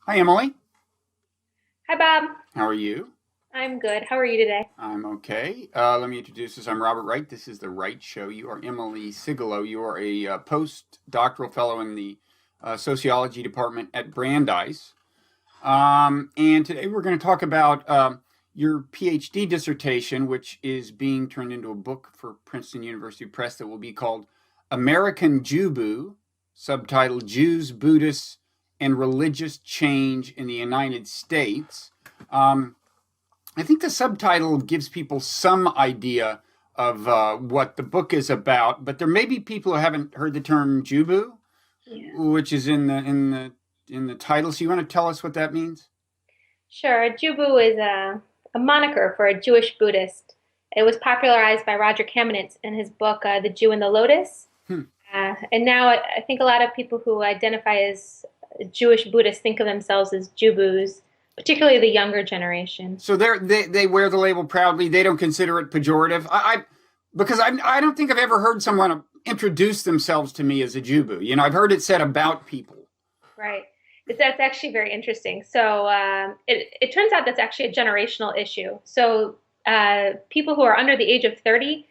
Hi, Emily. Hi, Bob. How are you? I'm good. How are you today? I'm okay. Let me introduce us. I'm Robert Wright. This is the Wright Show. You are Emily Sigalow. You are a postdoctoral fellow in the sociology department at Brandeis. And today we're going to talk about your PhD dissertation, which is being turned into a book for Princeton University Press that will be called American Jubu, subtitled Jews, Buddhists, and Religious Change in the United States. Um, I think the subtitle gives people some idea of what the book is about, but there may be people who haven't heard the term Jubu, Yeah. which is in the title. So you want to tell us what that means? Sure. Jubu is a moniker for a Jewish Buddhist. It was popularized by Roger Kamenetz in his book, The Jew and the Lotus. Hmm. And now I think a lot of people who identify as Jewish Buddhists think of themselves as Jubus, particularly the younger generation. So they wear the label proudly. They don't consider it pejorative. Because I don't think I've ever heard someone introduce themselves to me as a Jubu. I've heard it said about people. Right. That's actually very interesting. So it turns out that's actually a generational issue. So people who are under the age of 30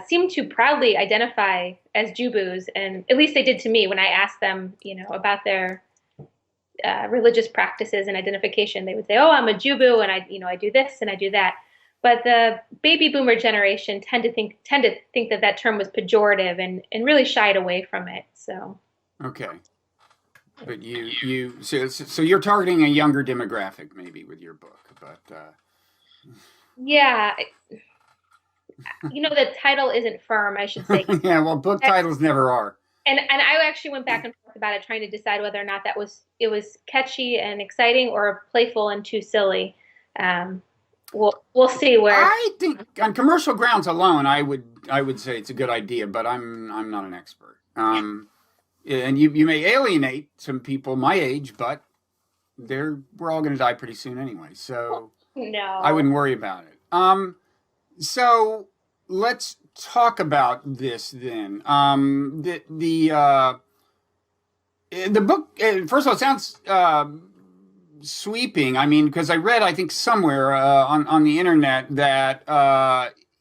seem to proudly identify as Jubus, and at least they did to me when I asked them, about their religious practices and identification. They would say, "Oh, I'm a Jubu, and I do this and I do that." But the baby boomer generation tend to think that that term was pejorative and really shied away from it. So. Okay. But so you're targeting a younger demographic maybe with your book, but Yeah, the title isn't firm, I should say. yeah, well, book titles never are. And I actually went back and forth about it, trying to decide whether or not it was catchy and exciting or playful and too silly. Um, we'll see where. I think on commercial grounds alone, I would say it's a good idea, but I'm not an expert. And you may alienate some people my age, but we're all going to die pretty soon anyway, so I No. wouldn't worry about it. So let's talk about this then. The book, first of all, it sounds sweeping. I mean, because I read, I think somewhere on the internet that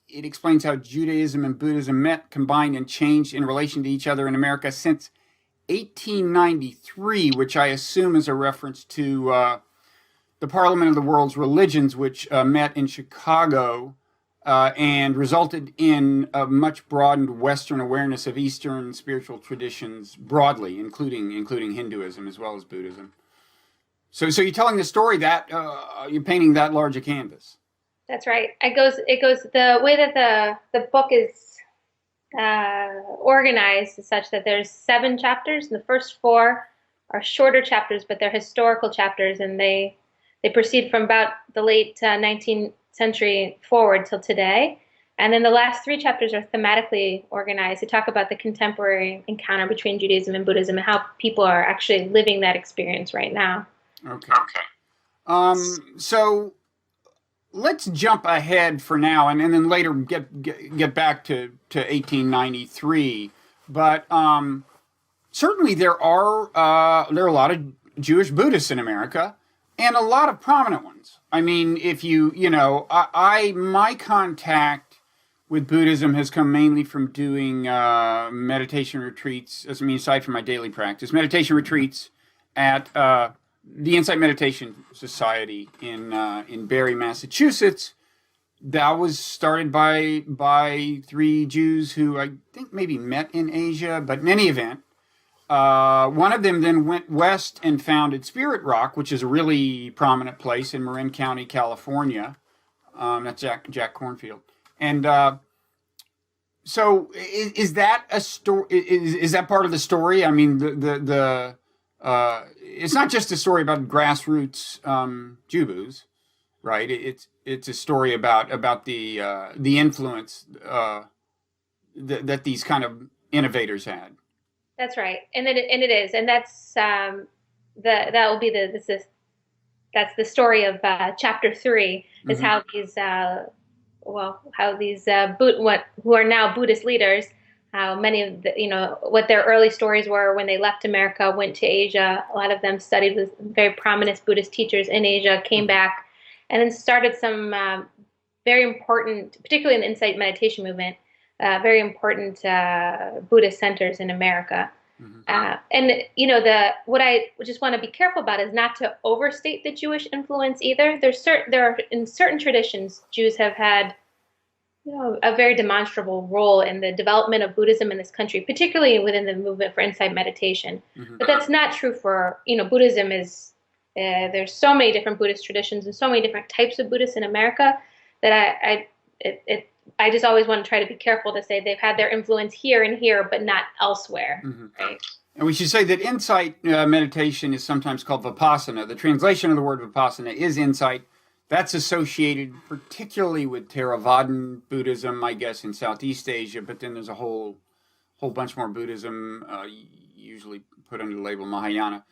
it explains how Judaism and Buddhism met, combined, and changed in relation to each other in America since 1893, which I assume is a reference to the Parliament of the World's Religions, which met in Chicago and resulted in a much broadened Western awareness of Eastern spiritual traditions broadly, including Hinduism as well as Buddhism. So you're telling the story that you're painting that large a canvas. That's right. It goes the way that the book is organized is such that there's 7 chapters, and the first 4 are shorter chapters, but they're historical chapters, and they proceed from about the late 19th century forward till today. And then the last 3 chapters are thematically organized. They talk about the contemporary encounter between Judaism and Buddhism and how people are actually living that experience right now. Okay. So let's jump ahead for now, and then later get back to 1893. But certainly there are a lot of Jewish Buddhists in America, and a lot of prominent ones. I mean, if I my contact with Buddhism has come mainly from doing meditation retreats. I mean, aside from my daily practice, meditation retreats at the Insight Meditation Society in Barre, Massachusetts. That was started by 3 Jews who I think maybe met in Asia, but in any event, one of them then went west and founded Spirit Rock, which is a really prominent place in Marin County, California. That's Jack Cornfield. And so, is that a story? Is that part of the story? I mean, it's not just a story about grassroots Jubus, right? It's a story about the influence that these kind of innovators had. That's right, and it is, and that will be that's the story of chapter 3 is Hmm. how these who are now Buddhist leaders how many of the, what their early stories were when they left America, went to Asia. A lot of them studied with very prominent Buddhist teachers in Asia, came back, and then started some very important, particularly in the insight meditation movement, very important Buddhist centers in America. And what I just want to be careful about is not to overstate the Jewish influence either. There are in certain traditions, Jews have had a very demonstrable role in the development of Buddhism in this country, particularly within the movement for insight meditation. But that's not true for Buddhism. There's so many different Buddhist traditions and so many different types of Buddhists in America that I just always want to try to be careful to say they've had their influence here and here, but not elsewhere. Right? And we should say that insight meditation is sometimes called vipassana. The translation of the word vipassana is insight. That's associated particularly with Theravadan Buddhism, I guess, in Southeast Asia. But then there's a whole bunch more Buddhism, usually put under the label Mahayana,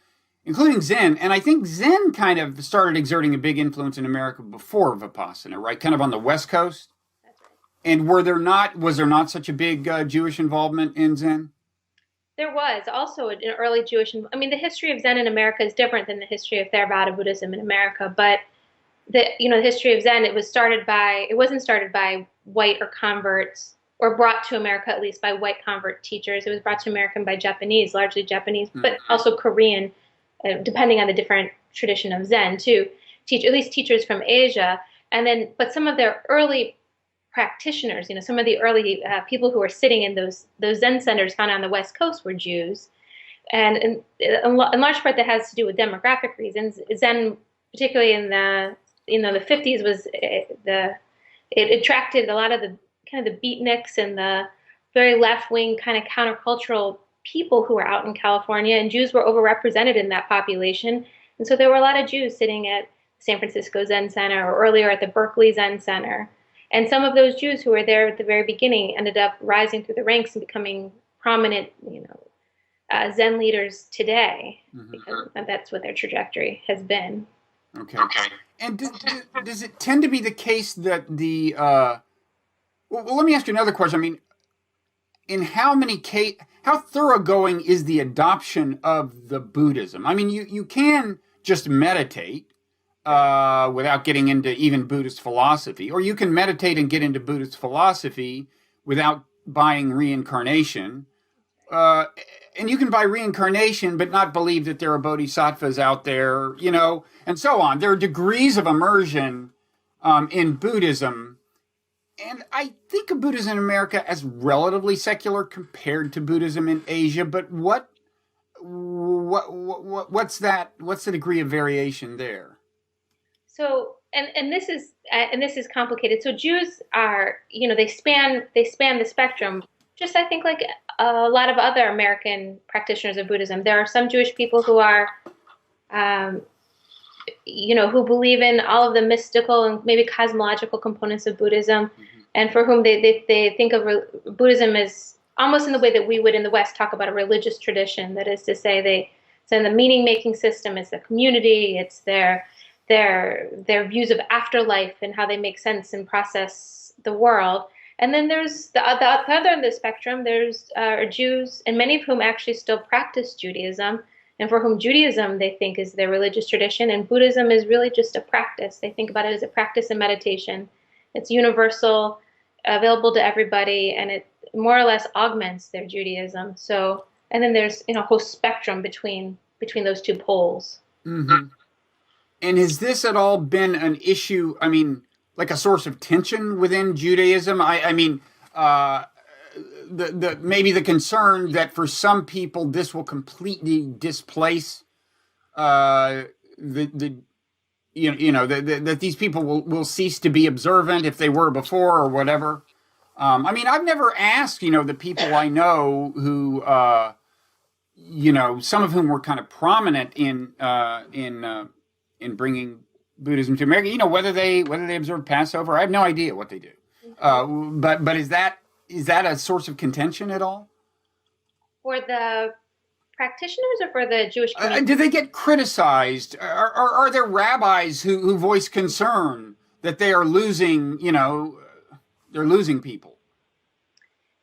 including Zen. And I think Zen kind of started exerting a big influence in America before vipassana, right? Kind of on the West Coast. That's right. And was there not such a big Jewish involvement in Zen? There was also an early Jewish. The history of Zen in America is different than the history of Theravada Buddhism in America, but the history of Zen, it wasn't started by white or converts, or brought to America at least by white convert teachers. It was brought to America by Japanese, largely Japanese, but also Korean, depending on the different tradition of Zen too. At least teachers from Asia, but some of their early practitioners, some of the early people who were sitting in those Zen centers found on the West Coast were Jews, and in large part that has to do with demographic reasons. Zen, particularly in the 50s, it attracted a lot of the kind of the beatniks and the very left-wing kind of countercultural people who were out in California, and Jews were overrepresented in that population. And so there were a lot of Jews sitting at San Francisco Zen Center, or earlier at the Berkeley Zen Center. And some of those Jews who were there at the very beginning ended up rising through the ranks and becoming prominent, Zen leaders today, because that's what their trajectory has been. Okay. And does it tend to be the case that well, let me ask you another question. In how thoroughgoing is the adoption of the Buddhism? You can just meditate without getting into even Buddhist philosophy, or you can meditate and get into Buddhist philosophy without buying reincarnation. And you can buy reincarnation, but not believe that there are bodhisattvas out there, and so on. There are degrees of immersion in Buddhism. And I think of Buddhism in America as relatively secular compared to Buddhism in Asia. But what's that? What's the degree of variation there? So, and this is complicated. So Jews are, they span the spectrum. Just, I think, like a lot of other American practitioners of Buddhism, there are some Jewish people who are, who believe in all of the mystical and maybe cosmological components of Buddhism, and for whom they think of Buddhism as almost in the way that we would in the West talk about a religious tradition. That is to say, it's in the meaning-making system, it's the community, it's their views of afterlife and how they make sense and process the world. And then there's the other end of the spectrum. There's Jews, and many of whom actually still practice Judaism, and for whom Judaism they think is their religious tradition, and Buddhism is really just a practice. They think about it as a practice and meditation. It's universal, available to everybody, and it more or less augments their Judaism. So, and then there's a whole spectrum between those two poles. Mm-hmm. And has this at all been an issue? Like a source of tension within Judaism? Maybe the concern that for some people this will completely displace that these people will cease to be observant if they were before or whatever. I've never asked the people I know who some of whom were kind of prominent in bringing Buddhism to America, whether they observe Passover. I have no idea what they do. But is that a source of contention at all? For the practitioners or for the Jewish community? Do they get criticized? Are there rabbis who voice concern that they are losing, they're losing people?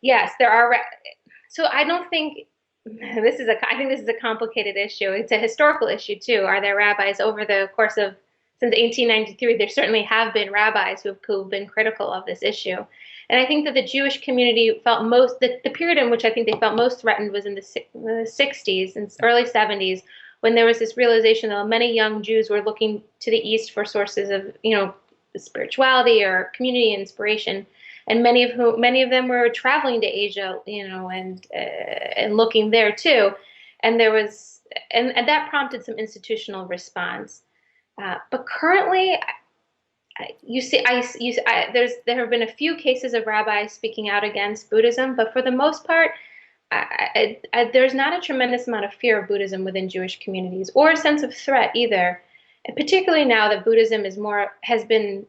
Yes, there are. So I don't think I think this is a complicated issue. It's a historical issue too. Are there rabbis over the course of since 1893? There certainly have been rabbis who've been critical of this issue, and I think that the Jewish community felt the period in which I think they felt most threatened was in the 60s and early 70s, when there was this realization that many young Jews were looking to the East for sources of spirituality or community inspiration, and many of them were traveling to Asia, and looking there too, and that prompted some institutional response. But currently, there have been a few cases of rabbis speaking out against Buddhism, but for the most part, there's not a tremendous amount of fear of Buddhism within Jewish communities, or a sense of threat either. And particularly now that Buddhism has been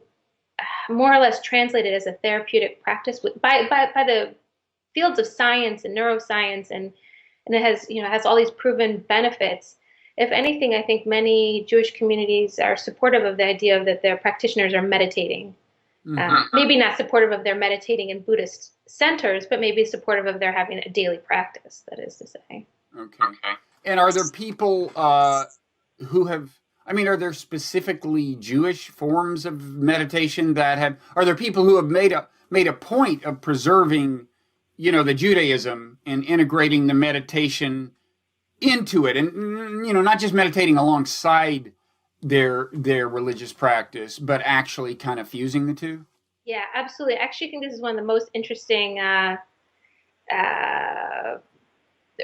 more or less translated as a therapeutic practice by the fields of science and neuroscience, and it has all these proven benefits. If anything, I think many Jewish communities are supportive of the idea that their practitioners are meditating. Maybe not supportive of their meditating in Buddhist centers, but maybe supportive of their having a daily practice, that is to say. Okay. And are there people who have, are there specifically Jewish forms of meditation are there people who have made a point of preserving, the Judaism and integrating the meditation into it, and not just meditating alongside their religious practice, but actually kind of fusing the two? Yeah, absolutely. I actually think this is one of the most interesting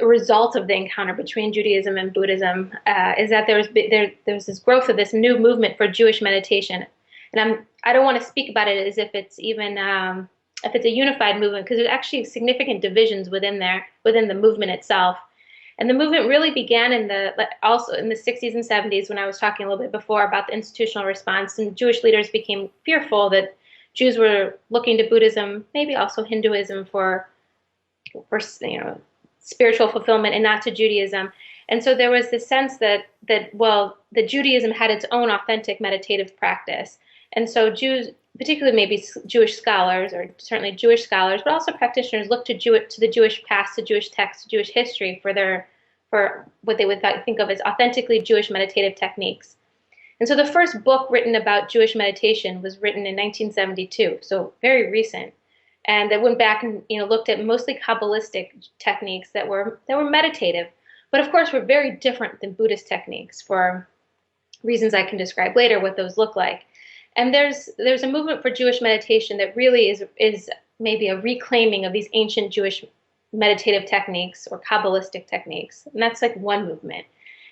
results of the encounter between Judaism and Buddhism, is that there's this growth of this new movement for Jewish meditation, and I don't want to speak about it as if it's even if it's a unified movement, because there's actually significant divisions within the movement itself. And the movement really began also in the 60s and 70s, when I was talking a little bit before about the institutional response, and Jewish leaders became fearful that Jews were looking to Buddhism, maybe also Hinduism, for spiritual fulfillment, and not to Judaism. And so there was this sense that the Judaism had its own authentic meditative practice. And so Jews, particularly maybe Jewish scholars, or certainly Jewish scholars, but also practitioners, looked to the Jewish past, to Jewish texts, to Jewish history for what they would think of as authentically Jewish meditative techniques. And so the first book written about Jewish meditation was written in 1972, so very recent. And they went back and looked at mostly Kabbalistic techniques that were meditative, but of course were very different than Buddhist techniques, for reasons I can describe later what those look like. And there's a movement for Jewish meditation that really is maybe a reclaiming of these ancient Jewish meditative techniques or Kabbalistic techniques, and that's like one movement.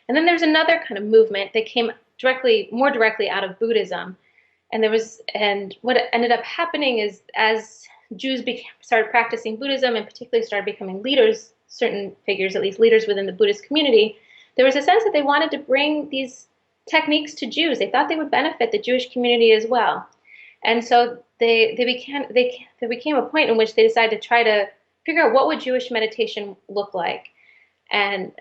And then there's another kind of movement that came more directly out of Buddhism, and what ended up happening is, as Jews started practicing Buddhism, and particularly started becoming leaders, certain figures, at least leaders within the Buddhist community, there was a sense that they wanted to bring these techniques to Jews. They thought they would benefit the Jewish community as well. And so there became a point in which they decided to try to figure out what would Jewish meditation look like. And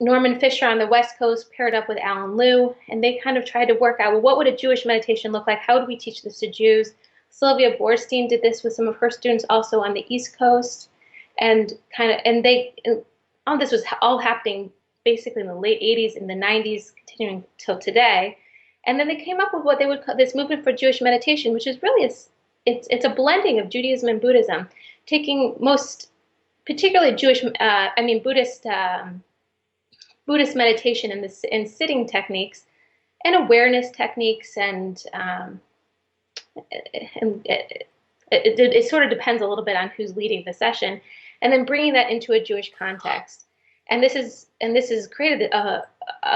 Norman Fisher on the West Coast paired up with Alan Liu, and they kind of tried to work out, well, what would a Jewish meditation look like? How would we teach this to Jews? Sylvia Boorstein did this with some of her students also on the East Coast, and all this was all happening basically in the late 80s, in the 90s, continuing till today. And then they came up with what they would call this movement for Jewish meditation, which is really it's a blending of Judaism and Buddhism, taking particularly Buddhist meditation in sitting techniques and awareness techniques, and it sort of depends a little bit on who's leading the session, and then bringing that into a Jewish context. And this has created a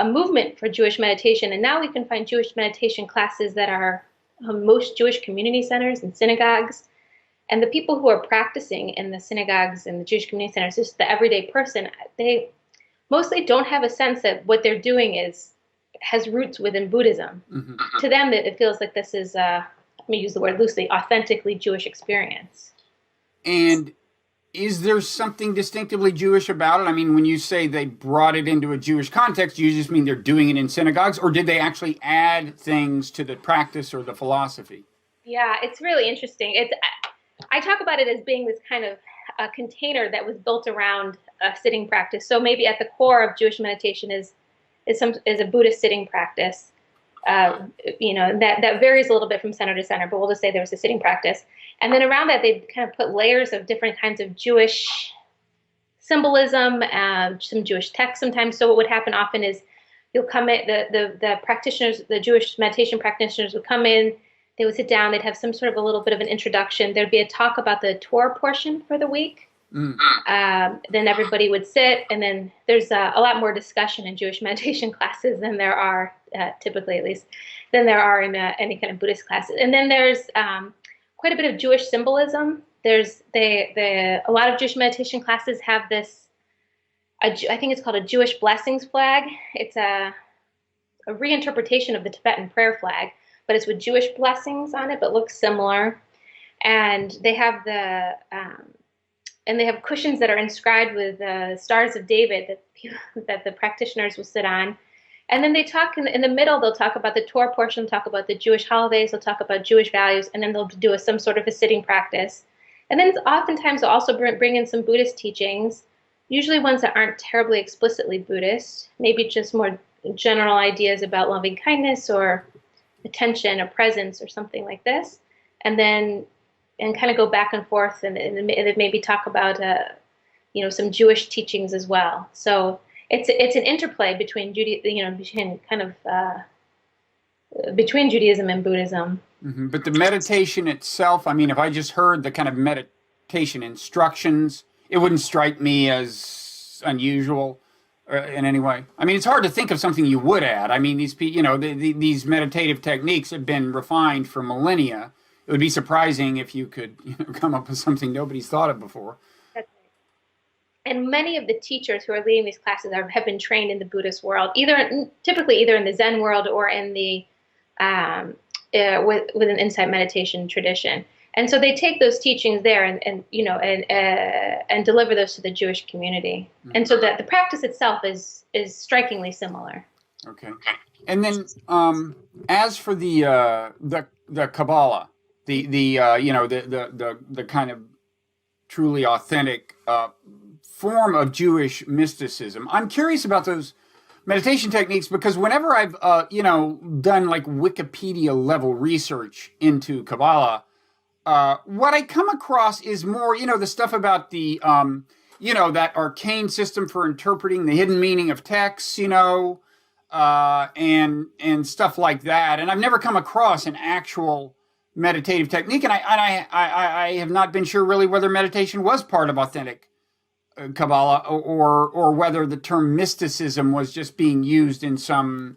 movement for Jewish meditation, and now we can find Jewish meditation classes that are most Jewish community centers and synagogues. And the people who are practicing in the synagogues and the Jewish community centers, just the everyday person, they mostly don't have a sense that what they're doing has roots within Buddhism. Mm-hmm. To them, it feels like this is, let me use the word loosely, authentically Jewish experience. And is there something distinctively Jewish about it? I mean, when you say they brought it into a Jewish context, you just mean they're doing it in synagogues, or did they actually add things to the practice or the philosophy? Yeah, it's really interesting. I talk about it as being this kind of a container that was built around a sitting practice. So maybe at the core of Jewish meditation is a Buddhist sitting practice. That varies a little bit from center to center, but we'll just say there was a sitting practice. And then around that, they kind of put layers of different kinds of Jewish symbolism, some Jewish text sometimes. So what would happen often is you'll come in, the practitioners, the Jewish meditation practitioners would come in, they would sit down, they'd have some sort of a little bit of an introduction. There'd be a talk about the Torah portion for the week. Then everybody would sit, and then there's a lot more discussion in Jewish meditation classes than there are, typically at least, than there are in any kind of Buddhist classes. And then there's quite a bit of Jewish symbolism. A lot of Jewish meditation classes have this, I think it's called a Jewish blessings flag. It's a reinterpretation of the Tibetan prayer flag, but it's with Jewish blessings on it, but looks similar. And they have cushions that are inscribed with the stars of David that the practitioners will sit on. And then they talk in the middle, they'll talk about the Torah portion, talk about the Jewish holidays, they'll talk about Jewish values, and then they'll do some sort of a sitting practice. And then oftentimes they'll also bring in some Buddhist teachings, usually ones that aren't terribly explicitly Buddhist, maybe just more general ideas about loving kindness or attention or presence or something like this. And kind of go back and forth and maybe talk about some Jewish teachings as well. So it's an interplay between between Judaism and Buddhism. Mm-hmm. But the meditation itself, I mean, if I just heard the kind of meditation instructions, it wouldn't strike me as unusual in any way. I mean, it's hard to think of something you would add. I mean, these meditative techniques have been refined for millennia. It would be surprising if you could come up with something nobody's thought of before. That's right. And many of the teachers who are leading these classes have been trained in the Buddhist world, typically either in the Zen world or in the with an insight meditation tradition. And so they take those teachings there and deliver those to the Jewish community. Mm-hmm. And so that the practice itself is strikingly similar. Okay. And then as for the Kabbalah, the kind of truly authentic form of Jewish mysticism, I'm curious about those meditation techniques because whenever I've done like Wikipedia level research into Kabbalah, what I come across is more the stuff about the that arcane system for interpreting the hidden meaning of texts, and stuff like that. And I've never come across an actual meditative technique, and I have not been sure really whether meditation was part of authentic Kabbalah or whether the term mysticism was just being used in some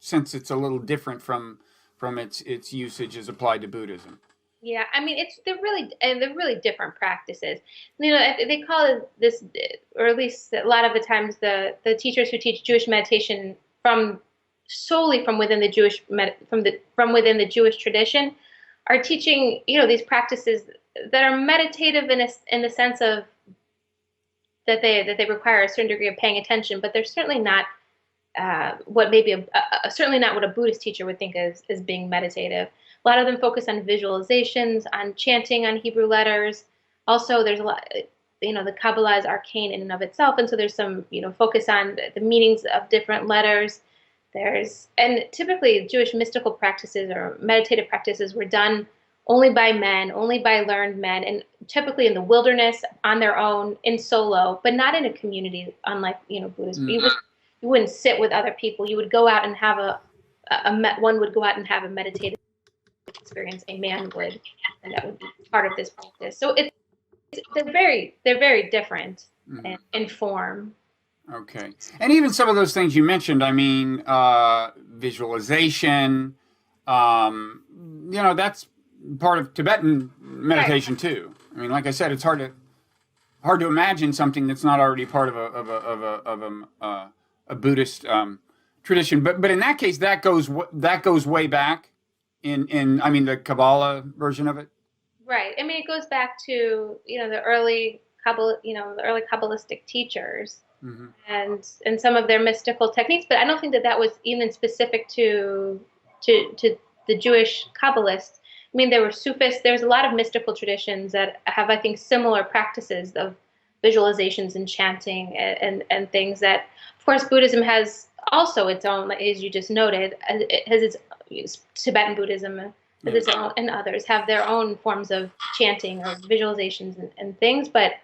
sense it's a little different from its usage as applied to Buddhism. Yeah, I mean they're really different practices. They call it this, or at least a lot of the times the teachers who teach Jewish meditation solely from within the Jewish within the Jewish tradition are teaching these practices that are meditative in the sense of that they require a certain degree of paying attention, but they're certainly not certainly not what a Buddhist teacher would think as being meditative. A lot of them focus on visualizations, on chanting, on Hebrew letters. Also, there's a lot, the Kabbalah is arcane in and of itself, and so there's some, focus on the meanings of different letters. And typically Jewish mystical practices or meditative practices were done only by men, only by learned men, and typically in the wilderness on their own, in solo, but not in a community, unlike, Buddhism. Mm-hmm. You wouldn't sit with other people. You would go out and have one would go out and have a meditative experience, a man would, and that would be part of this practice. So they're very different in form. Okay. And even some of those things you mentioned, I mean, visualization, that's part of Tibetan meditation too. I mean, like I said, it's hard to imagine something that's not already part of a Buddhist tradition. But in that case, that goes way back in the Kabbalah version of it. Right. I mean, it goes back to the early Kabbalistic teachers. Mm-hmm. and some of their mystical techniques, but I don't think that was even specific to the Jewish Kabbalists. I mean, there were Sufis. There's a lot of mystical traditions that have, I think, similar practices of visualizations and chanting and things that, of course, Buddhism has also its own, as you just noted, it has its Tibetan Buddhism has its own, and others have their own forms of chanting or visualizations and things. But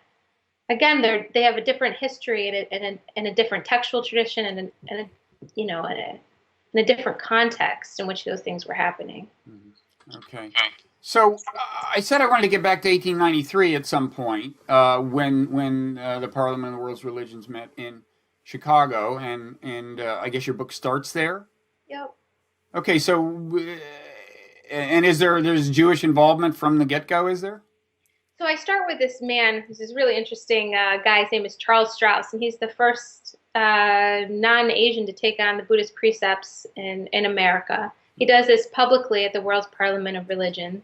again, they have a different history and a different textual tradition and a, you know, in a different context in which those things were happening. Okay. So I said I wanted to get back to 1893 at some point when the Parliament of the World's Religions met in Chicago, and I guess your book starts there. Yep. Okay. So and there's Jewish involvement from the get-go? Is there? So I start with this man who's this really interesting guy. His name is Charles Strauss, and he's the first non-Asian to take on the Buddhist precepts in America. He does this publicly at the World's Parliament of Religions.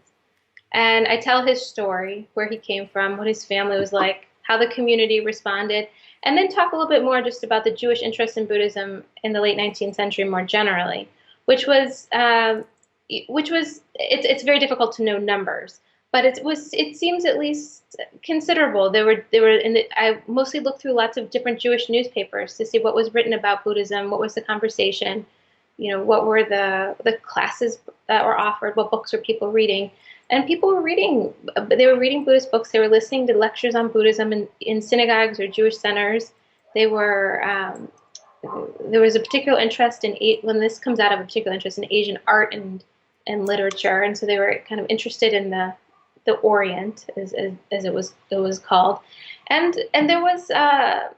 And I tell his story, where he came from, what his family was like, how the community responded, and then talk a little bit more just about the Jewish interest in Buddhism in the late 19th century more generally, which was it's very difficult to know numbers, but it seems at least considerable. I mostly looked through lots of different Jewish newspapers to see what was written about Buddhism, what was the conversation, what were the classes that were offered, what books were people reading. And people were reading Buddhist books. They were listening to lectures on Buddhism in synagogues or Jewish centers. There was a particular interest when this comes out of a particular interest in Asian art and literature. And so they were kind of interested in the Orient, as it was called. And there was a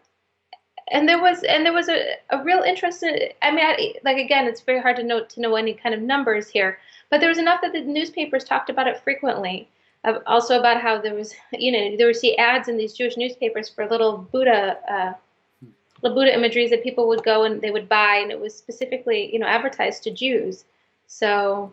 real interest in, I mean, again, it's very hard to know any kind of numbers here, but there was enough that the newspapers talked about it frequently. Also about how there was, there would see ads in these Jewish newspapers for little Buddha imageries that people would go and they would buy, and it was specifically, advertised to Jews. So,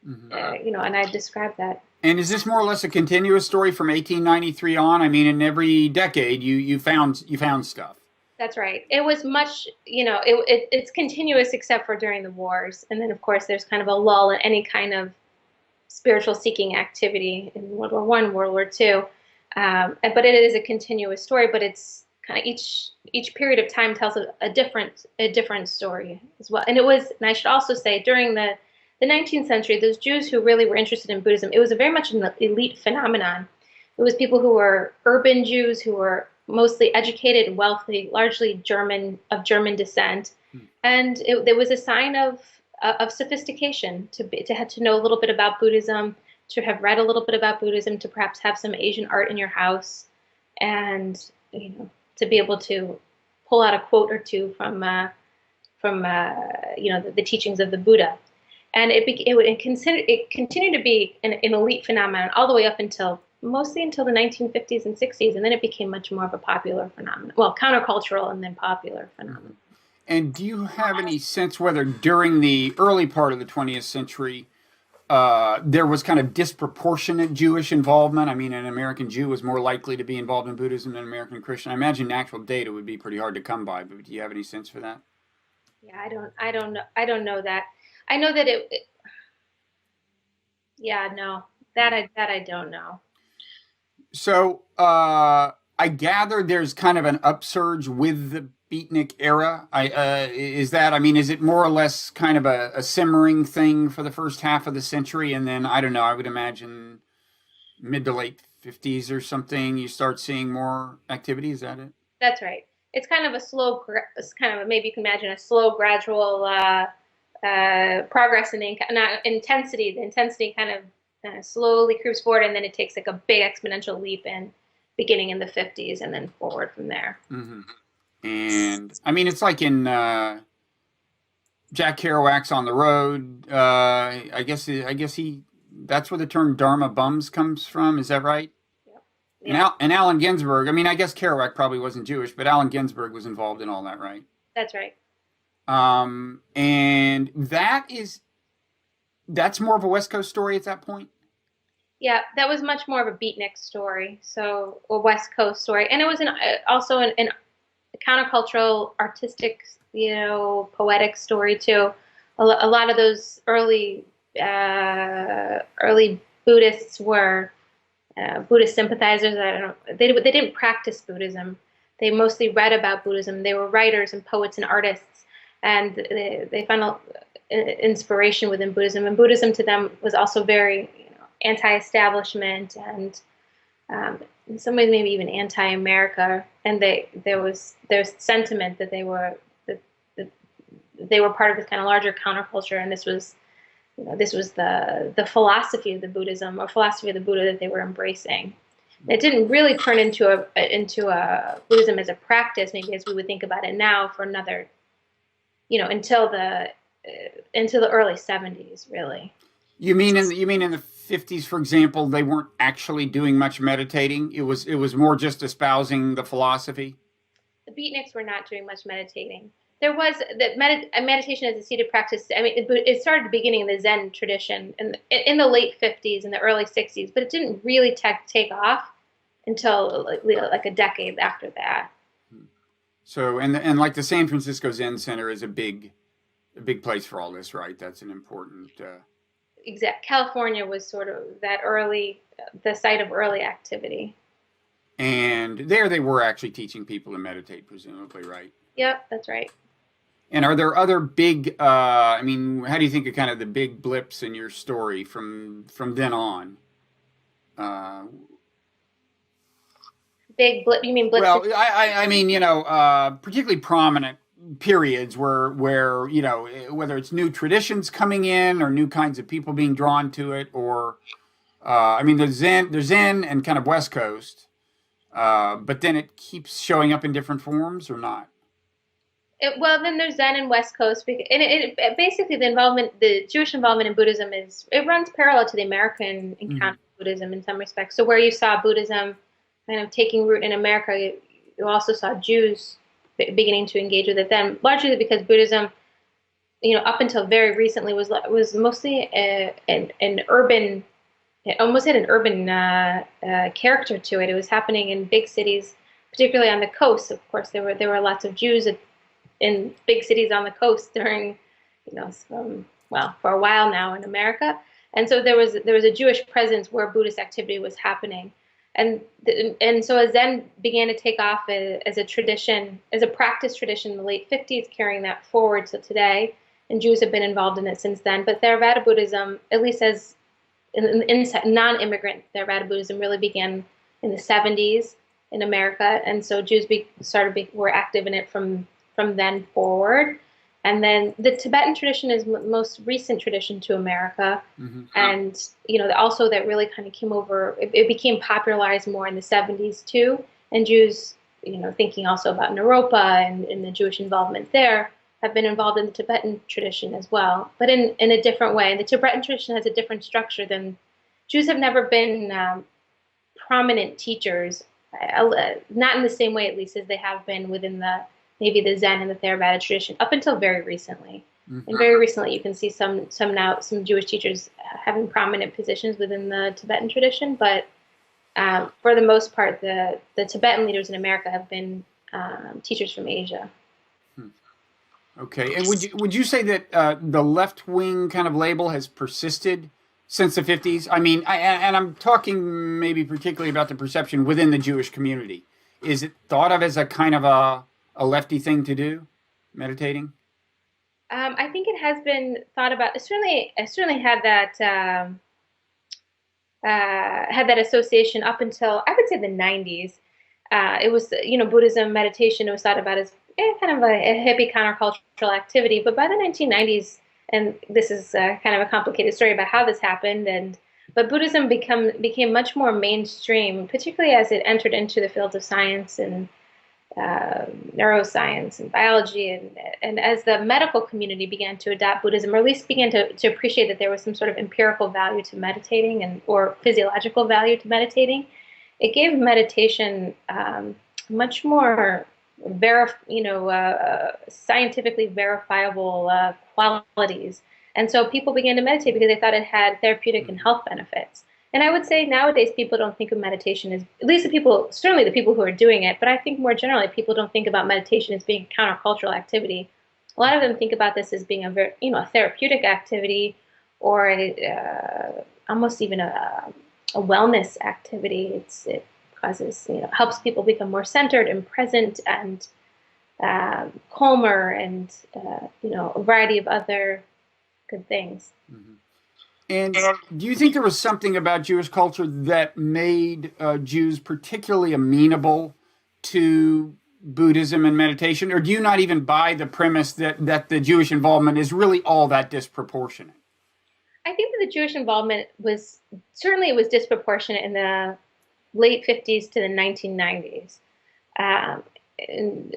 and I described that. And is this more or less a continuous story from 1893 on? I mean, in every decade, you found stuff. That's right. It was much, it's continuous except for during the wars. And then, of course, there's kind of a lull in any kind of spiritual seeking activity in World War I, World War II. But it is a continuous story, but it's kind of each period of time tells a different story as well. And I should also say, during the 19th century, those Jews who really were interested in Buddhism, it was very much an elite phenomenon. It was people who were urban Jews who were mostly educated and wealthy, largely of German descent, and there was a sign of sophistication to know a little bit about Buddhism, to have read a little bit about Buddhism, to perhaps have some Asian art in your house, and to be able to pull out a quote or two from the teachings of the Buddha. And it continued to be an elite phenomenon all the way up mostly until the 1950s and 60s, and then it became much more of a popular phenomenon. Well, countercultural and then popular phenomenon. And do you have any sense whether during the early part of the 20th century there was kind of disproportionate Jewish involvement? I mean, an American Jew was more likely to be involved in Buddhism than an American Christian. I imagine actual data would be pretty hard to come by, but do you have any sense for that? Yeah, I don't know that. I know that I don't know. So I gather there's kind of an upsurge with the Beatnik era. Is it more or less kind of a simmering thing for the first half of the century, and then I don't know, I would imagine mid to late 50s or something, you start seeing more activity. Is that it? That's right. It's kind of maybe you can imagine a slow, gradual progress in intensity. The intensity kind of slowly creeps forward, and then it takes like a big exponential leap beginning in the 50s and then forward from there. Mm-hmm. And I mean, it's like in Jack Kerouac's On the Road. I guess that's where the term Dharma bums comes from. Is that right? Yep. Yeah. And Allen Ginsberg. I mean, I guess Kerouac probably wasn't Jewish, but Allen Ginsberg was involved in all that, right? That's right. And that's more of a West Coast story at that point. Yeah, that was much more of a beatnik story, so a West Coast story, and it was also an countercultural, artistic, poetic story too. A lot of those early Buddhists were Buddhist sympathizers. I don't know. They didn't practice Buddhism. They mostly read about Buddhism. They were writers and poets and artists, and they found inspiration within Buddhism. And Buddhism to them was also very, anti-establishment and in some ways maybe even anti-America. And there's sentiment that they were part of this kind of larger counterculture, and this was the philosophy of the Buddhism or philosophy of the Buddha that they were embracing. It didn't really turn into a Buddhism as a practice, maybe as we would think about it now, for another, until the early 70s, really. You mean in the 50s, for example, they weren't actually doing much meditating? It was more just espousing the philosophy? The beatniks were not doing much meditating. There was meditation as a seated practice. I mean, it started at the beginning of the Zen tradition in the late 50s and the early 60s, but it didn't really take off until like a decade after that. So, and like the San Francisco Zen Center is a big place for all this, right? That's an important. Exact. California was sort of the site of early activity. And there they were actually teaching people to meditate, presumably, right? Yep, that's right. And are there other big, how do you think of kind of the big blips in your story from then on? Big blip, you mean blips? Well, I mean, particularly prominent periods where, whether it's new traditions coming in or new kinds of people being drawn to it, or, there's Zen and kind of West Coast, but then it keeps showing up in different forms or not? Then there's Zen and West Coast, and it basically the Jewish involvement in Buddhism it runs parallel to the American encounter with Buddhism in some respects. So where you saw Buddhism kind of taking root in America, you also saw Jews beginning to engage with it then, largely because Buddhism, up until very recently was mostly an urban, it almost had an urban character to it. It was happening in big cities, particularly on the coast. Of course, there were lots of Jews in big cities on the coast during, for a while now in America. And so there was a Jewish presence where Buddhist activity was happening. And so as Zen began to take off as a tradition, as a practice tradition in the late 50s, carrying that forward to today, and Jews have been involved in it since then. But Theravada Buddhism, at least as in non-immigrant Theravada Buddhism, really began in the 70s in America. And so Jews were active in it from then forward. And then the Tibetan tradition is most recent tradition to America. Mm-hmm. And, also that really kind of came over, it became popularized more in the 70s too. And Jews, thinking also about Naropa and the Jewish involvement there, have been involved in the Tibetan tradition as well, but in a different way. And the Tibetan tradition has a different structure than Jews have never been prominent teachers, not in the same way, at least, as they have been within maybe the Zen and the Theravada tradition up until very recently. Mm-hmm. And very recently, you can see some Jewish teachers having prominent positions within the Tibetan tradition. But for the most part, the Tibetan leaders in America have been teachers from Asia. Okay, and would you say that the left wing kind of label has persisted since the 50s? I mean, and I'm talking maybe particularly about the perception within the Jewish community. Is it thought of as a kind of a lefty thing to do, meditating? I think it has been thought about. It certainly had that association up until, I would say, the 90s. It was, Buddhism, meditation, it was thought about as kind of a hippie countercultural activity. But by the 1990s, and this is kind of a complicated story about how this happened, but Buddhism became much more mainstream, particularly as it entered into the fields of science and neuroscience and biology, and as the medical community began to adopt Buddhism, or at least began to appreciate that there was some sort of empirical value to meditating or physiological value to meditating, it gave meditation much more scientifically verifiable qualities. And so people began to meditate because they thought it had therapeutic and health benefits. And I would say nowadays people don't think of meditation as, at least certainly the people who are doing it, but I think more generally people don't think about meditation as being a countercultural activity. A lot of them think about this as being a therapeutic activity or almost even a wellness activity. It causes, helps people become more centered and present and calmer and, a variety of other good things. Mm-hmm. And do you think there was something about Jewish culture that made Jews particularly amenable to Buddhism and meditation, or do you not even buy the premise that the Jewish involvement is really all that disproportionate? I think that the Jewish involvement was disproportionate in the late 50s to the 1990s. And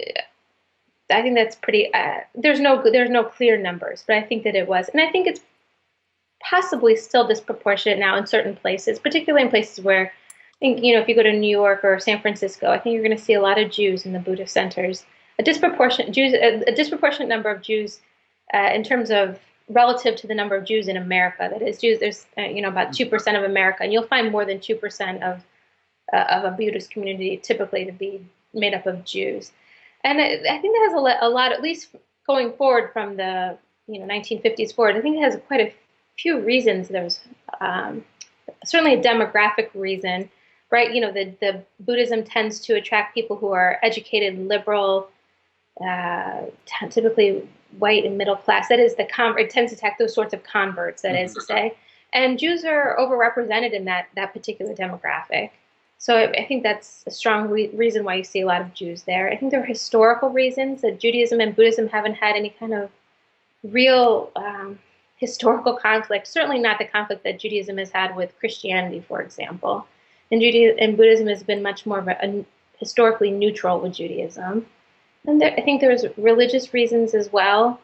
I think that's pretty. There's no clear numbers, but I think that it was, and I think it's possibly still disproportionate now in certain places, particularly in places where, I think, if you go to New York or San Francisco, I think you're going to see a lot of Jews in the Buddhist centers. A disproportionate number of Jews in terms of relative to the number of Jews in America. That is, Jews. There's about 2% of America, and you'll find more than 2% of a Buddhist community typically to be made up of Jews. And I think that has a lot, at least going forward from the 1950s forward. I think it has quite a few reasons. There's certainly a demographic reason, right? The Buddhism tends to attract people who are educated, liberal, typically white and middle class. That is, it tends to attack those sorts of converts. That is to say, and Jews are overrepresented in that particular demographic. So I think that's a strong reason why you see a lot of Jews there. I think there are historical reasons that Judaism and Buddhism haven't had any kind of real historical conflict. Certainly not the conflict that Judaism has had with Christianity, for example. And Buddhism has been much more of a historically neutral with Judaism. And I think there's religious reasons as well,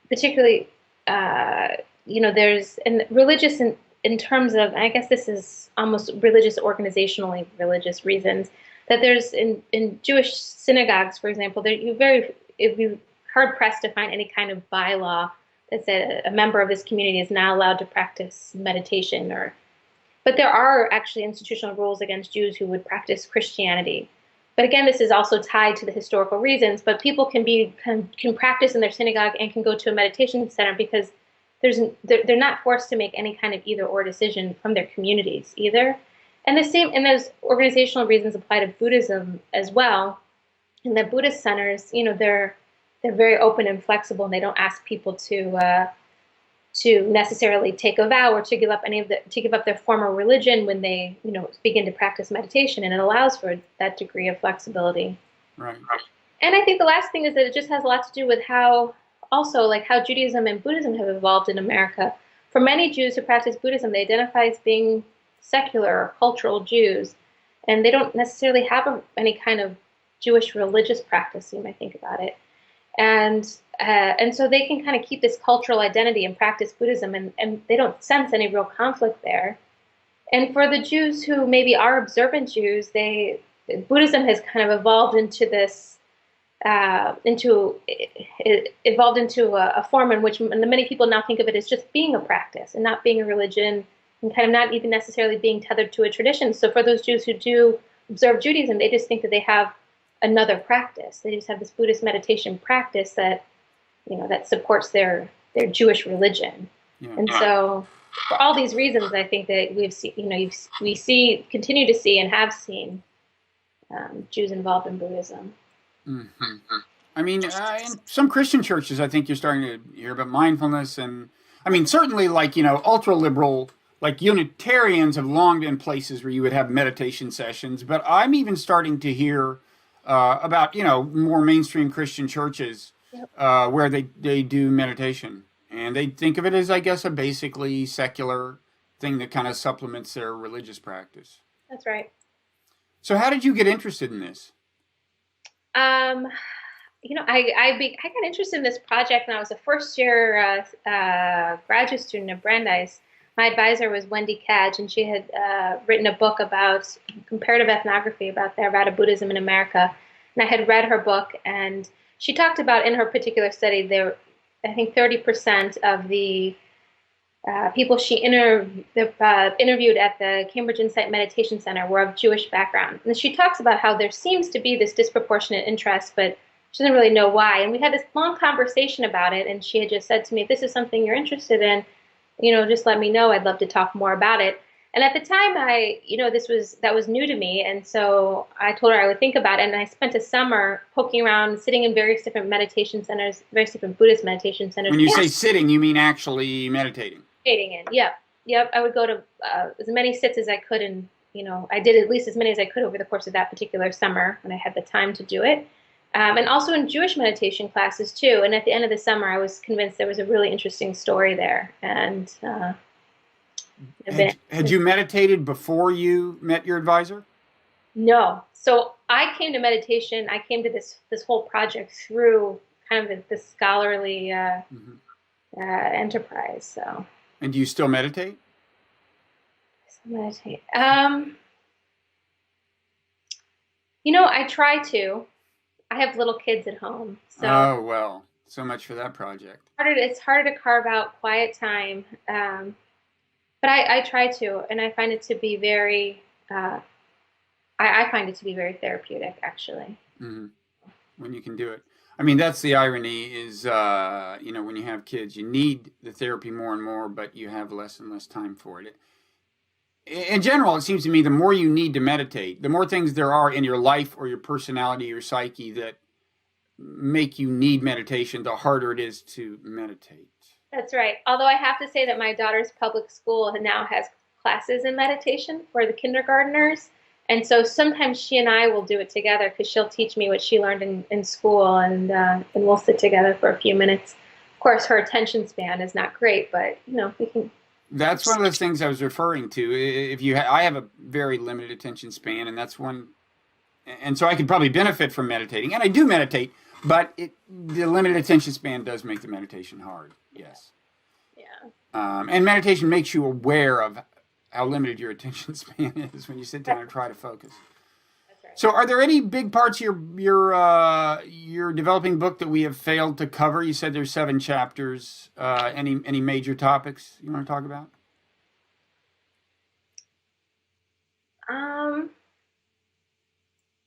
particularly, there's religious in terms of, I guess this is almost organizationally religious reasons, that there's in Jewish synagogues, for example, it'd be hard pressed to find any kind of bylaw that said a member of this community is not allowed to practice meditation, but there are actually institutional rules against Jews who would practice Christianity. But again, this is also tied to the historical reasons. But people can practice in their synagogue and can go to a meditation center because they're not forced to make any kind of either or decision from their communities either. And those organizational reasons apply to Buddhism as well. In the Buddhist centers, they're very open and flexible, and they don't ask people to necessarily take a vow or to give up their former religion when they begin to practice meditation, and it allows for that degree of flexibility. Right. And I think the last thing is that it just has a lot to do with how Judaism and Buddhism have evolved in America. For many Jews who practice Buddhism, they identify as being secular or cultural Jews, and they don't necessarily have any kind of Jewish religious practice, you might think about it. And so they can kind of keep this cultural identity and practice Buddhism, and they don't sense any real conflict there. And for the Jews who maybe are observant Jews, Buddhism has kind of evolved into this, evolved into a form in which many people now think of it as just being a practice and not being a religion, and kind of not even necessarily being tethered to a tradition. So for those Jews who do observe Judaism, they just think that they have another practice. They just have this Buddhist meditation practice that supports their Jewish religion. Yeah. And so for all these reasons, I think that we continue to see and have seen Jews involved in Buddhism. Mm-hmm. I mean, in some Christian churches, I think you're starting to hear about mindfulness, and I mean, certainly ultra liberal, like Unitarians have long been places where you would have meditation sessions, but I'm even starting to hear about more mainstream Christian churches. Yep. Where they do meditation, and they think of it as, I guess, a basically secular thing that kind of supplements their religious practice. That's right. So how did you get interested in this? I got interested in this project when I was a first-year graduate student at Brandeis. My advisor was Wendy Cadge, and she had written a book about comparative ethnography about Theravada Buddhism in America. And I had read her book, and she talked about, in her particular study, I think 30% of the people she interviewed at the Cambridge Insight Meditation Center were of Jewish background. And she talks about how there seems to be this disproportionate interest, but she doesn't really know why. And we had this long conversation about it, and she had just said to me, if this is something you're interested in, just let me know. I'd love to talk more about it. And at the time, that was new to me. And so I told her I would think about it. And I spent a summer poking around, sitting in various different meditation centers, various different Buddhist meditation centers. When you say sitting, you mean actually meditating? Meditating in. Yep. Yep. I would go to as many sits as I could. And, I did at least as many as I could over the course of that particular summer when I had the time to do it. And also in Jewish meditation classes too. And at the end of the summer, I was convinced there was a really interesting story there. And had you meditated before you met your advisor? No. So I came to meditation. I came to this whole project through kind of this scholarly enterprise. So. And do you still meditate? Meditate. I try to. I have little kids at home, so. Oh well, so much for that project. It's harder to carve out quiet time, but I try to, and I find it to be very. I find it to be very therapeutic, actually. Mm-hmm. When you can do it. I mean, that's the irony is, when you have kids, you need the therapy more and more, but you have less and less time for it. In general, it seems to me the more you need to meditate, the more things there are in your life or your personality, your psyche that make you need meditation, the harder it is to meditate. That's right. Although I have to say that my daughter's public school now has classes in meditation for the kindergartners. And so sometimes she and I will do it together because she'll teach me what she learned in school, and we'll sit together for a few minutes. Of course, her attention span is not great, but we can. That's one of those things I was referring to. I have a very limited attention span, and that's one, and so I could probably benefit from meditating, and I do meditate, but the limited attention span does make the meditation hard. Yes. Yeah. And meditation makes you aware of how limited your attention span is when you sit down and try to focus. That's right. So, are there any big parts of your developing book that we have failed to cover? You said there's 7 chapters. Any major topics you want to talk about?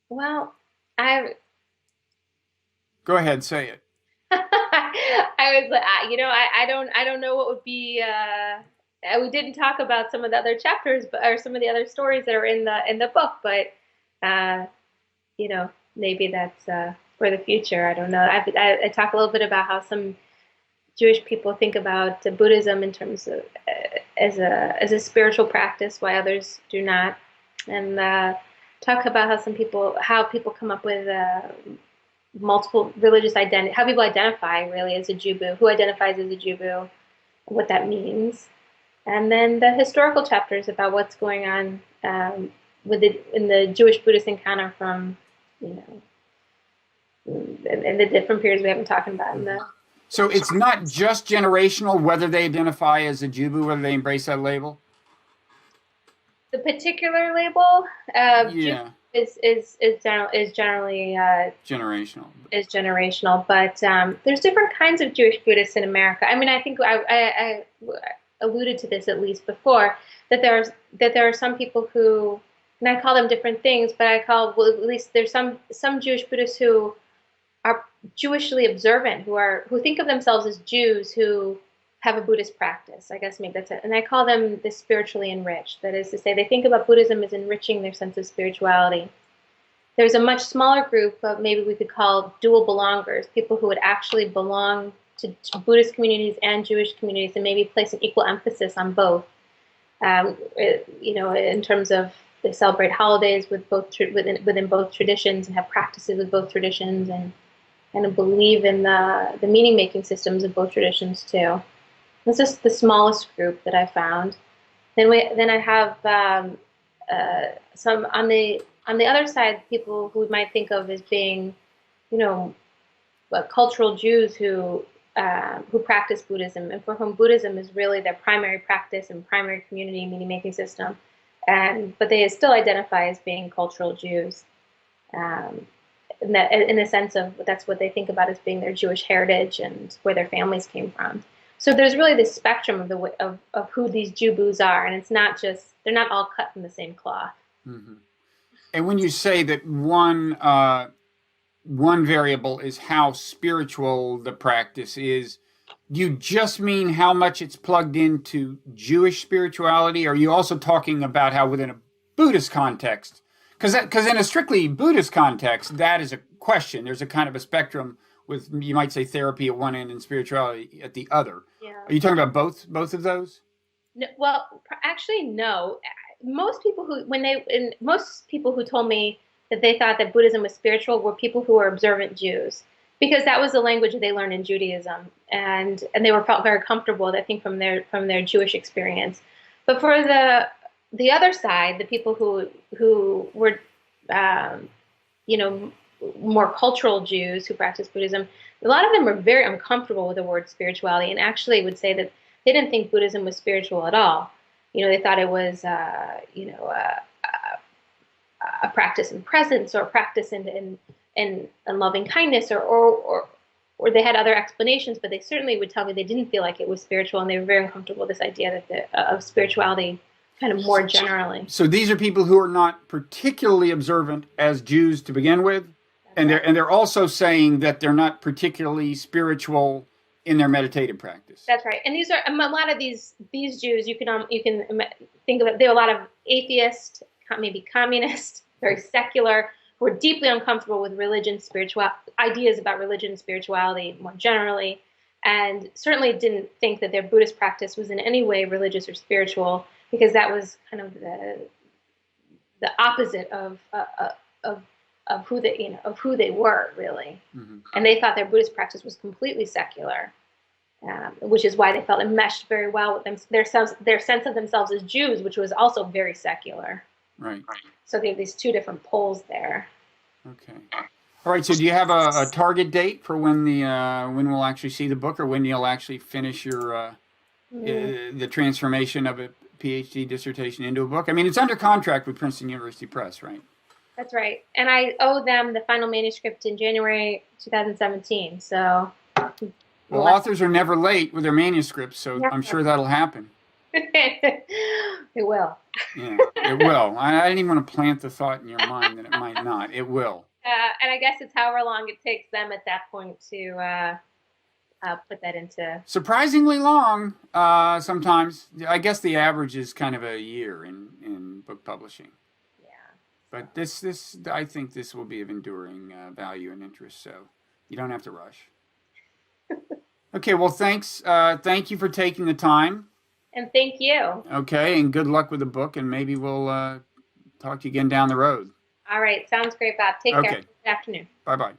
Well, I. Go ahead, say it. I was, I don't know what would be. We didn't talk about some of the other chapters, or some of the other stories that are in the book, but maybe that's for the future. I don't know. I talk a little bit about how some Jewish people think about Buddhism in terms of as a spiritual practice, why others do not, and talk about how people come up with multiple religious identity, how people identify really as a Jubu, who identifies as a Jubu, what that means. And then the historical chapters about what's going on in the Jewish-Buddhist encounter from, in the different periods we have been talking about. So it's not just generational, whether they identify as a Jubu, whether they embrace that label? The particular label yeah. is generally generational. Is generational, but there's different kinds of Jewish Buddhists in America. I mean, I think I alluded to this at least before, that there are some people who, and I call them different things, but at least there's some Jewish Buddhists who are Jewishly observant, who think of themselves as Jews who have a Buddhist practice. I guess maybe that's it. And I call them the spiritually enriched. That is to say, they think about Buddhism as enriching their sense of spirituality. There's a much smaller group of, maybe we could call dual belongers, people who would actually belong to Buddhist communities and Jewish communities, and maybe place an equal emphasis on both. In terms of they celebrate holidays with within both traditions, and have practices with both traditions, and kind of believe in the meaning-making systems of both traditions too. This is the smallest group that I found. Then I have some on the other side, people who we might think of as being, cultural Jews who practice Buddhism, and for whom Buddhism is really their primary practice and primary community meaning-making system, but they still identify as being cultural Jews, in the sense of that's what they think about as being their Jewish heritage and where their families came from. So there's really this spectrum of who these Jubus are, and it's not just, they're not all cut from the same cloth. Mm-hmm. And when you say that one variable is how spiritual the practice is, Do you just mean how much it's plugged into Jewish spirituality? Or are you also talking about how within a Buddhist context? Because in a strictly Buddhist context, that is a question. There's a kind of a spectrum with, you might say, therapy at one end and spirituality at the other. Yeah. Are you talking about both of those? No, well, actually, no. Most people who told me that they thought that Buddhism was spiritual were people who were observant Jews, because that was the language that they learned in Judaism, and they were felt very comfortable, I think, from their Jewish experience. But for the other side, the people who were you know, more cultural Jews who practiced Buddhism, a lot of them were very uncomfortable with the word spirituality, and actually would say that they didn't think Buddhism was spiritual at all. They thought it was, a practice in presence, or a practice in loving kindness, or they had other explanations, but they certainly would tell me they didn't feel like it was spiritual, and they were very uncomfortable with this idea that of spirituality kind of more generally. So these are people who are not particularly observant as Jews to begin with, and they're also saying that they're not particularly spiritual in their meditative practice. That's right. And these are a lot of these Jews. You can think of it. There are a lot of atheists, maybe communists, very secular, who are deeply uncomfortable with religion, ideas about religion and spirituality more generally, and certainly didn't think that their Buddhist practice was in any way religious or spiritual, because that was kind of the opposite of who they were, really. Mm-hmm. And they thought their Buddhist practice was completely secular, which is why they felt it meshed very well with them, their sense of themselves as Jews, which was also very secular. Right. So they have these two different poles there. Okay. All right. So do you have a target date for when when we'll actually see the book, or when you'll actually finish your the transformation of a PhD dissertation into a book? I mean, it's under contract with Princeton University Press, right? That's right. And I owe them the final manuscript in January 2017. So. Well, authors are never late with their manuscripts, so yeah. I'm sure that'll happen. It will. Yeah, it will. I didn't even want to plant the thought in your mind that it might not. It will. And I guess it's however long it takes them at that point to put that into... Surprisingly long, sometimes. I guess the average is kind of a year in book publishing. Yeah. But I think this will be of enduring value and interest, so you don't have to rush. Okay, well, thanks. Thank you for taking the time. And thank you. Okay, and good luck with the book, and maybe we'll talk to you again down the road. All right, sounds great, Bob. Take care. Good afternoon. Bye-bye.